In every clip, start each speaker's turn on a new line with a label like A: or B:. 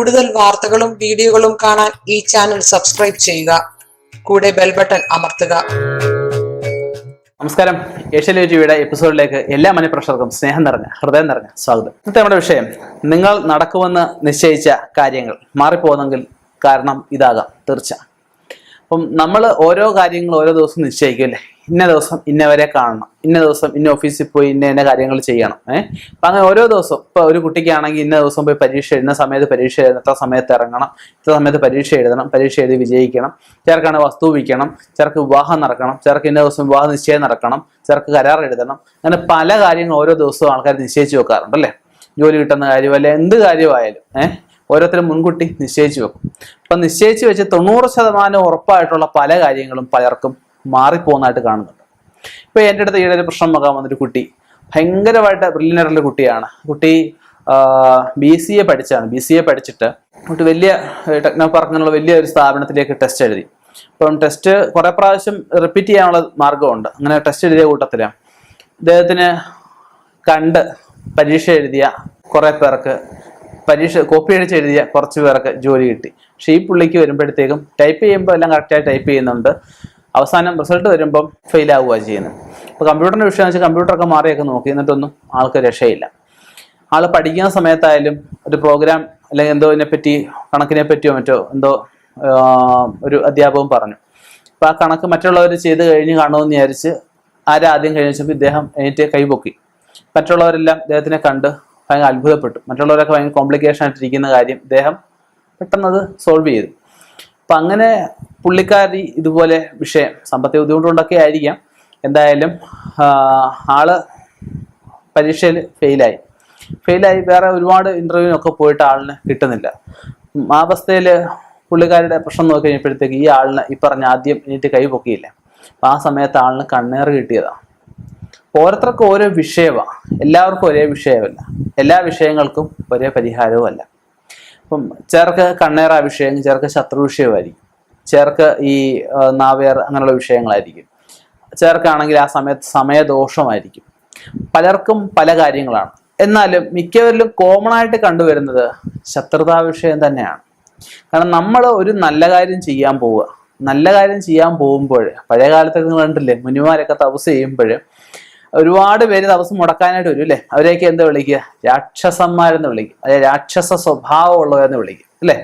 A: കൂടുതൽ വാർത്തകളും വീഡിയോകളും കാണാൻ ഈ ചാനൽ സബ്സ്ക്രൈബ് ചെയ്യുക. കൂടെ ബെൽ ബട്ടൺ അമർത്തുക.
B: നമസ്കാരം. ഏഷ്യാനെറ്റ് ടിവിയുടെ എപ്പിസോഡിലേക്ക് എല്ലാ മനഃപ്രേക്ഷകർക്കും ഹൃദയം നിറഞ്ഞ സ്വാഗതം. ഇന്നത്തെ നമ്മുടെ വിഷയം, നിങ്ങൾ നടക്കുമെന്ന് നിശ്ചയിച്ച കാര്യങ്ങൾ മാറിപ്പോകുന്നെങ്കിൽ കാരണം ഇതാകാം തീർച്ച. അപ്പം നമ്മൾ ഓരോ കാര്യങ്ങൾ ഓരോ ദിവസം നിശ്ചയിക്കും അല്ലേ. ഇന്ന ദിവസം ഇന്നവരെ കാണണം, ഇന്ന ദിവസം ഇന്ന ഓഫീസിൽ പോയി ഇന്ന കാര്യങ്ങൾ ചെയ്യണം. അപ്പം അങ്ങനെ ഓരോ ദിവസം ഇപ്പോൾ ഒരു കുട്ടിക്കാണെങ്കിൽ ഇന്ന ദിവസം പോയി പരീക്ഷ എഴുതുന്ന സമയത്ത് പരീക്ഷ എഴുതണം, എത്ര സമയത്ത് ഇറങ്ങണം, ഇത്ര സമയത്ത് പരീക്ഷ എഴുതണം, പരീക്ഷ എഴുതി വിജയിക്കണം. ചിലർക്കാണ് വസ്തു വിൽക്കണം, ചിലർക്ക് വിവാഹം നടക്കണം, ചിലർക്ക് ഇന്ന ദിവസം വിവാഹ നിശ്ചയം നടക്കണം, ചിലർക്ക് കരാർ എഴുതണം. അങ്ങനെ പല കാര്യങ്ങൾ ഓരോ ദിവസവും ആൾക്കാർ നിശ്ചയിച്ച് വെക്കാറുണ്ട് അല്ലേ. ജോലി കിട്ടുന്ന കാര്യം അല്ലെ എന്ത് കാര്യമായാലും ഓരോരുത്തരും മുൻകൂട്ടി നിശ്ചയിച്ചു വെക്കും. അപ്പം നിശ്ചയിച്ച് വെച്ച് 90% ഉറപ്പായിട്ടുള്ള പല കാര്യങ്ങളും പലർക്കും മാറിപ്പോകുന്നതായിട്ട് കാണുന്നുണ്ട്. ഇപ്പൊ എൻ്റെ അടുത്ത് ഈയൊരു പ്രശ്നം നോക്കാൻ വന്നൊരു കുട്ടി ഭയങ്കരമായിട്ട് ബ്രില്യൻ്റ് കുട്ടിയാണ്. കുട്ടി BCA പഠിച്ചാണ്. BCA പഠിച്ചിട്ട് കുട്ടി വലിയ ടെക്നോ പാർക്കിനുള്ള വലിയ ഒരു സ്ഥാപനത്തിലേക്ക് ടെസ്റ്റ് എഴുതി. അപ്പം ടെസ്റ്റ് കുറെ പ്രാവശ്യം റിപ്പീറ്റ് ചെയ്യാനുള്ള മാർഗമുണ്ട്. അങ്ങനെ ടെസ്റ്റ് എഴുതിയ കൂട്ടത്തില് അദ്ദേഹത്തിന് കണ്ട് പരീക്ഷ എഴുതിയ കുറെ പേർക്ക്, പരീക്ഷ കോപ്പി അടിച്ച് എഴുതിയ കുറച്ച് പേർക്ക് ജോലി കിട്ടി. പക്ഷെ ഈ പുള്ളിക്ക് വരുമ്പോഴത്തേക്കും ടൈപ്പ് ചെയ്യുമ്പോൾ എല്ലാം കറക്റ്റായി ടൈപ്പ് ചെയ്യുന്നുണ്ട്, അവസാനം റിസൾട്ട് വരുമ്പം ഫെയിൽ ആവുകയാണ് ചെയ്യുന്നത്. അപ്പോൾ കമ്പ്യൂട്ടറിൻ്റെ വിഷയം വെച്ചാൽ കമ്പ്യൂട്ടറൊക്കെ മാറിയൊക്കെ നോക്കി, എന്നിട്ടൊന്നും ആൾക്ക് രക്ഷയില്ല. ആൾ പഠിക്കുന്ന സമയത്തായാലും ഒരു പ്രോഗ്രാം അല്ലെങ്കിൽ എന്തോ ഇതിനെപ്പറ്റി കണക്കിനെ പറ്റിയോ മറ്റോ എന്തോ ഒരു അധ്യാപകൻ പറഞ്ഞു. അപ്പോൾ ആ കണക്ക് മറ്റുള്ളവർ ചെയ്ത് കഴിഞ്ഞ് കാണുമെന്ന് വിചാരിച്ച് ആദ്യം കഴിഞ്ഞപ്പോൾ ഇദ്ദേഹം എണീറ്റ് കൈപൊക്കി. മറ്റുള്ളവരെല്ലാം ഇദ്ദേഹത്തിനെ കണ്ട് ഭയങ്കര അത്ഭുതപ്പെട്ടു. മറ്റുള്ളവരൊക്കെ ഭയങ്കര കോംപ്ലിക്കേഷൻ ആയിട്ടിരിക്കുന്ന കാര്യം ഇദ്ദേഹം പെട്ടെന്നത് സോൾവ് ചെയ്തു. അപ്പം അങ്ങനെ പുള്ളിക്കാരി ഇതുപോലെ വിഷയം സാമ്പത്തിക ബുദ്ധിമുട്ടുകൊണ്ടൊക്കെ ആയിരിക്കാം, എന്തായാലും ആള് പരീക്ഷയിൽ ഫെയിലായി. വേറെ ഒരുപാട് ഇൻ്റർവ്യൂവിനൊക്കെ പോയിട്ട് ആളിന് കിട്ടുന്നില്ല. ആ അവസ്ഥയിൽ പുള്ളിക്കാരുടെ പ്രശ്നം നോക്കി കഴിഞ്ഞപ്പോഴത്തേക്ക് ഈ ആളിന് ഈ പറഞ്ഞ ആദ്യം എണീറ്റ് കൈ പൊക്കിയില്ല. അപ്പം ആ സമയത്ത് ആളിന് കണ്ണേറ് കിട്ടിയതാണ്. ഓരോരുത്തർക്കും ഓരോ വിഷയമാണ്, എല്ലാവർക്കും ഒരേ വിഷയമല്ല, എല്ലാ വിഷയങ്ങൾക്കും ഒരേ പരിഹാരവും അല്ല. അപ്പം ചിലർക്ക് കണ്ണേറ വിഷയം, ചിലർക്ക് ശത്രു വിഷയമായിരിക്കും, ചിലർക്ക് ഈ നാവേർ അങ്ങനെയുള്ള വിഷയങ്ങളായിരിക്കും, ചിലർക്കാണെങ്കിൽ ആ സമയത്ത് സമയദോഷമായിരിക്കും. പലർക്കും പല കാര്യങ്ങളാണ്. എന്നാലും മിക്കവരിലും കോമൺ ആയിട്ട് കണ്ടുവരുന്നത് ശത്രുതാ വിഷയം തന്നെയാണ്. കാരണം നമ്മൾ ഒരു നല്ല കാര്യം ചെയ്യാൻ പോവുക, നല്ല കാര്യം ചെയ്യാൻ പോകുമ്പോൾ പഴയ കാലത്തൊക്കെ നിങ്ങൾ കണ്ടില്ലേ, മുനിമാരൊക്കെ തപസ് ചെയ്യുമ്പോൾ ഒരുപാട് പേര് തപസ് മുടക്കാനായിട്ട് വരും അല്ലേ. അവരെയൊക്കെ എന്താ വിളിക്കുക? രാക്ഷസന്മാരെന്ന് വിളിക്കും, അല്ലെ രാക്ഷസ സ്വഭാവമുള്ളവരെന്ന് വിളിക്കും അല്ലേ.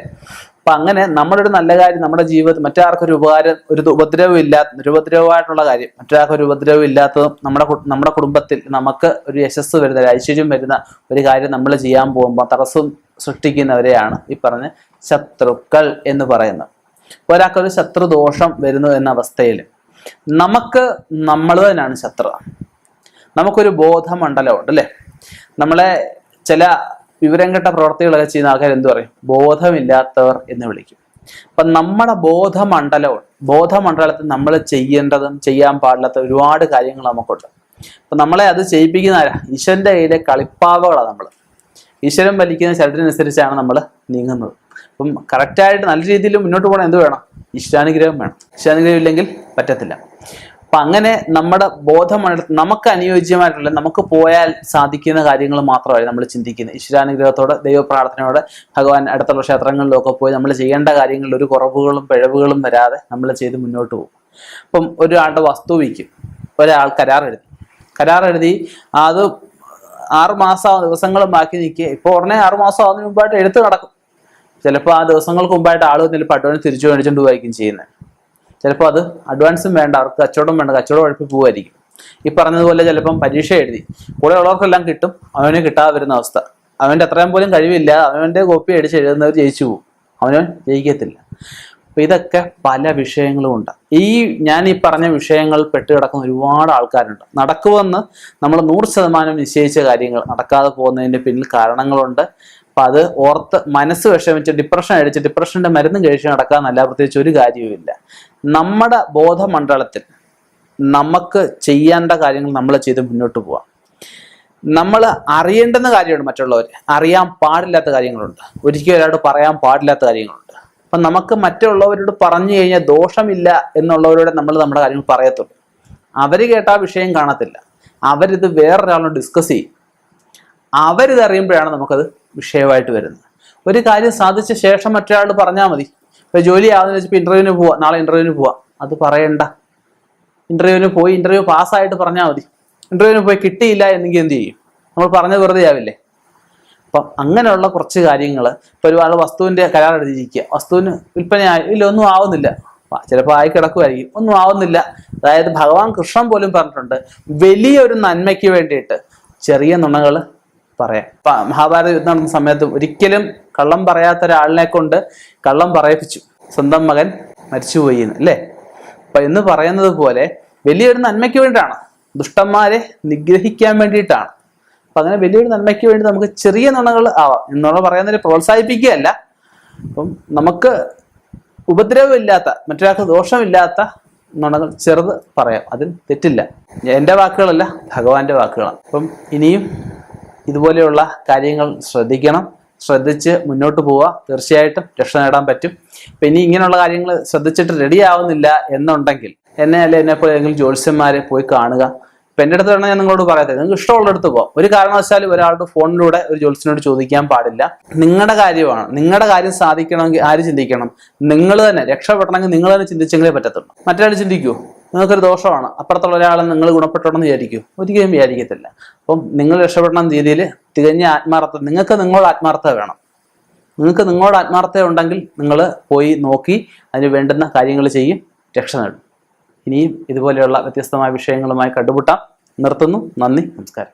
B: അപ്പൊ അങ്ങനെ നമ്മുടെ ഒരു നല്ല കാര്യം നമ്മുടെ ജീവിതത്തിൽ മറ്റാർക്കൊരു ഉപകാരം, ഒരു ഉപദ്രവമായിട്ടുള്ള കാര്യം, മറ്റൊരാൾക്കൊരു ഉപദ്രവം ഇല്ലാത്തതും നമ്മുടെ കുടുംബത്തിൽ നമുക്ക് ഒരു യശസ് വരുന്ന, ഒരു ഐശ്വര്യം വരുന്ന ഒരു കാര്യം നമ്മൾ ചെയ്യാൻ പോകുമ്പോൾ തടസ്സം സൃഷ്ടിക്കുന്നവരെയാണ് ഈ പറഞ്ഞ ശത്രുക്കൾ എന്ന് പറയുന്നത്. ഒരാൾക്കൊരു ശത്രുദോഷം വരുന്നു എന്ന അവസ്ഥയിൽ നമ്മൾ തന്നെയാണ് ശത്രു. നമുക്കൊരു ബോധമണ്ഡലമുണ്ട് അല്ലേ. നമ്മളെ ചില വിവരം കെട്ട പ്രവർത്തികളൊക്കെ ചെയ്യുന്ന ആൾക്കാർ എന്ത് പറയും? ബോധമില്ലാത്തവർ എന്ന് വിളിക്കും. അപ്പം നമ്മുടെ ബോധമണ്ഡലത്തിൽ നമ്മൾ ചെയ്യേണ്ടതും ചെയ്യാൻ പാടില്ലാത്ത ഒരുപാട് കാര്യങ്ങൾ നമുക്കുണ്ട്. അപ്പം നമ്മളെ അത് ചെയ്യിപ്പിക്കുന്ന ആരാ? ഈശ്വരൻ്റെ കയ്യിലെ കളിപ്പാവകളാണ് നമ്മൾ. ഈശ്വരൻ വലിക്കുന്ന ചരടിനനുസരിച്ചാണ് നമ്മൾ നീങ്ങുന്നത്. അപ്പം കറക്റ്റായിട്ട് നല്ല രീതിയിൽ മുന്നോട്ട് പോകണം എന്ത് വേണം? ഈശ്വരാനുഗ്രഹം വേണം. ഈശ്വരാനുഗ്രഹം ഇല്ലെങ്കിൽ പറ്റത്തില്ല. അപ്പം അങ്ങനെ നമ്മുടെ ബോധമണ്ഡലത്തിൽ നമുക്ക് അനുയോജ്യമായിട്ടുള്ള, നമുക്ക് പോയാൽ സാധിക്കുന്ന കാര്യങ്ങൾ മാത്രമായി നമ്മൾ ചിന്തിക്കുന്നത്. ഈശ്വരാനുഗ്രഹത്തോടെ, ദൈവപ്രാർത്ഥനയോടെ, ഭഗവാൻ അടുത്തുള്ള ക്ഷേത്രങ്ങളിലൊക്കെ പോയി നമ്മൾ ചെയ്യേണ്ട കാര്യങ്ങളിൽ ഒരു കുറവുകളും പിഴവുകളും വരാതെ നമ്മൾ ചെയ്ത് മുന്നോട്ട് പോകും. അപ്പം ഒരാളുടെ വസ്തു വിൽക്കും, ഒരാൾ കരാർ എഴുതി അത് 6 മാസം ദിവസങ്ങളും ബാക്കി നിൽക്കുക. ഇപ്പോൾ ഉടനെ 6 മാസം ആവുന്നതിന് മുമ്പായിട്ട് എഴുത്ത് നടക്കും. ചിലപ്പോൾ ആ ദിവസങ്ങൾക്ക് മുമ്പായിട്ട് ആൾ ചിലപ്പോൾ അഡ്വാൻസ് തിരിച്ചു മേടിച്ചുകൊണ്ട് പോയിരിക്കും ചെയ്യുന്നത്. ചിലപ്പോൾ അത് അഡ്വാൻസും വേണ്ട, അവർക്ക് കച്ചവടം വേണ്ട, കച്ചവടം ഉഴപ്പി പോവായിരിക്കും. ഈ പറഞ്ഞതുപോലെ ചിലപ്പം പരീക്ഷ എഴുതി കൂടെ ഉള്ളവർക്കെല്ലാം കിട്ടും, അവന് കിട്ടാതെ വരുന്ന അവസ്ഥ. അവൻ്റെ അത്രയും പോലും കഴിവില്ല, അവൻ്റെ കോപ്പി അടിച്ച് എഴുതുന്നവർ ജയിച്ചു പോകും, അവനവൻ ജയിക്കത്തില്ല. അപ്പൊ ഇതൊക്കെ പല വിഷയങ്ങളും ഉണ്ട്. ഞാൻ ഈ പറഞ്ഞ വിഷയങ്ങൾ പെട്ട് കിടക്കുന്ന ഒരുപാട് ആൾക്കാരുണ്ട്. നടക്കുമെന്ന് നമ്മൾ 100% നിശ്ചയിച്ച കാര്യങ്ങൾ നടക്കാതെ പോകുന്നതിന്റെ പിന്നിൽ കാരണങ്ങളുണ്ട്. അപ്പൊ അത് ഓർത്ത് മനസ്സ് വിഷമിച്ച് ഡിപ്രഷൻ അടിച്ച് ഡിപ്രഷന്റെ മരുന്ന് കഴിച്ച് നടക്കാന്നല്ല, പ്രത്യേകിച്ച് ഒരു കാര്യവുമില്ല. നമ്മുടെ ബോധമണ്ഡലത്തിൽ നമുക്ക് ചെയ്യേണ്ട കാര്യങ്ങൾ നമ്മൾ ചെയ്ത് മുന്നോട്ട് പോവാം. നമ്മൾ അറിയേണ്ടുന്ന കാര്യമുണ്ട്, മറ്റുള്ളവർ അറിയാൻ പാടില്ലാത്ത കാര്യങ്ങളുണ്ട്, ഒരിക്കലും ഒരാളോട് പറയാൻ പാടില്ലാത്ത കാര്യങ്ങളുണ്ട്. അപ്പം നമുക്ക് മറ്റുള്ളവരോട് പറഞ്ഞു കഴിഞ്ഞാൽ ദോഷമില്ല എന്നുള്ളവരോട് നമ്മൾ നമ്മുടെ കാര്യങ്ങൾ പറയത്തുള്ളൂ. അവർ കേട്ട ആ വിഷയം കാണത്തില്ല, അവരിത് വേറൊരാളോട് ഡിസ്കസ് ചെയ്യും. അവരിത് അറിയുമ്പോഴാണ് നമുക്കത് വിഷയമായിട്ട് വരുന്നത്. ഒരു കാര്യം സാധിച്ച ശേഷം മറ്റൊരാൾ പറഞ്ഞാൽ മതി. ഇപ്പൊ ജോലി ആവുന്ന വെച്ചപ്പോൾ ഇന്റർവ്യൂവിന് പോവാ, നാളെ ഇന്റർവ്യൂവിന് പോവാ, അത് പറയണ്ട. ഇന്റർവ്യൂവിന് പോയി ഇന്റർവ്യൂ പാസ്സായിട്ട് പറഞ്ഞാൽ മതി. ഇന്റർവ്യൂവിന് പോയി കിട്ടിയില്ല എന്നെങ്കിൽ എന്ത് ചെയ്യും? നമ്മൾ പറഞ്ഞത് വെറുതെ ആവില്ലേ? അപ്പം അങ്ങനെയുള്ള കുറച്ച് കാര്യങ്ങൾ. ഇപ്പൊ ഒരുപാട് വസ്തുവിന്റെ കരാർ എഴുതിയിരിക്കുക, വസ്തുവിന് വിൽപ്പനയായി ഇല്ല, ഒന്നും ആവുന്നില്ല, ചിലപ്പോൾ ആയി കിടക്കുമായിരിക്കും, ഒന്നും ആവുന്നില്ല. അതായത് ഭഗവാൻ കൃഷ്ണൻ പോലും പറഞ്ഞിട്ടുണ്ട്, വലിയൊരു നന്മയ്ക്ക് വേണ്ടിയിട്ട് ചെറിയ നുണകൾ പറയാം. മഹാഭാരത യുദ്ധം നടന്ന സമയത്ത് ഒരിക്കലും കള്ളം പറയാത്ത ഒരാളിനെ കൊണ്ട് കള്ളം പറയിപ്പിച്ചു, സ്വന്തം മകൻ മരിച്ചുപോയി അല്ലേ. അപ്പൊ എന്ന് പറയുന്നത് പോലെ വലിയൊരു നന്മയ്ക്ക് വേണ്ടിയിട്ടാണ്, ദുഷ്ടന്മാരെ നിഗ്രഹിക്കാൻ വേണ്ടിയിട്ടാണ്. അപ്പൊ അങ്ങനെ വലിയൊരു നന്മയ്ക്ക് വേണ്ടി നമുക്ക് ചെറിയ നുണകൾ ആവാം. എന്നുള്ള പറയുന്നതിൽ പ്രോത്സാഹിപ്പിക്കുകയല്ല. അപ്പം നമുക്ക് ഉപദ്രവമില്ലാത്ത, മറ്റൊരാൾക്ക് ദോഷമില്ലാത്ത നുണകൾ ചെറുത് പറയാം, അതിൽ തെറ്റില്ല. എൻ്റെ വാക്കുകളല്ല, ഭഗവാന്റെ വാക്കുകളാണ്. അപ്പം ഇനിയും ഇതുപോലെയുള്ള കാര്യങ്ങൾ ശ്രദ്ധിക്കണം, ശ്രദ്ധിച്ച് മുന്നോട്ട് പോവുക, തീർച്ചയായിട്ടും രക്ഷ നേടാൻ പറ്റും. അപ്പം ഇനി ഇങ്ങനെയുള്ള കാര്യങ്ങൾ ശ്രദ്ധിച്ചിട്ട് റെഡി ആവുന്നില്ല എന്നുണ്ടെങ്കിൽ എന്നെ അല്ലെ എന്നെപ്പോലെ ഏതെങ്കിലും ജ്യോത്സ്യന്മാരെ പോയി കാണുക. ഇപ്പം എൻ്റെ അടുത്ത് വേണമെങ്കിൽ ഞാൻ നിങ്ങളോട് പറയട്ടെ, നിങ്ങൾക്ക് ഇഷ്ടമുള്ള അടുത്ത് പോകാം. ഒരു കാരണവശാലും ഒരാളുടെ ഫോണിലൂടെ ഒരു ജ്യോത്സ്യനോട് ചോദിക്കാൻ പാടില്ല. നിങ്ങളുടെ കാര്യമാണ്, നിങ്ങളുടെ കാര്യം സാധിക്കണമെങ്കിൽ ആര് ചിന്തിക്കണം? നിങ്ങൾ തന്നെ രക്ഷപ്പെടണമെങ്കിൽ നിങ്ങൾ തന്നെ ചിന്തിച്ചെങ്കിലേ പറ്റത്തുള്ളൂ. മറ്റൊരാൾ ചിന്തിക്കൂ, നിങ്ങൾക്കൊരു ദോഷമാണ്, അപ്പുറത്തുള്ള ഒരാളെ നിങ്ങൾ ഗുണപ്പെട്ടോണെന്ന് വിചാരിക്കൂ? ഒരിക്കലും വിചാരിക്കത്തില്ല. അപ്പം നിങ്ങൾ രക്ഷപ്പെടണം രീതിയിൽ തികഞ്ഞ ആത്മാർത്ഥത, നിങ്ങൾക്ക് നിങ്ങളുടെ ആത്മാർത്ഥത വേണം. നിങ്ങൾക്ക് നിങ്ങളുടെ ആത്മാർത്ഥത ഉണ്ടെങ്കിൽ നിങ്ങൾ പോയി നോക്കി അതിന് വേണ്ടുന്ന കാര്യങ്ങൾ ചെയ്യും, രക്ഷ നേടും. ഇനിയും ഇതുപോലെയുള്ള വ്യത്യസ്തമായ വിഷയങ്ങളുമായി കണ്ടുമുട്ടാം. നിർത്തുന്നു. നന്ദി, നമസ്കാരം.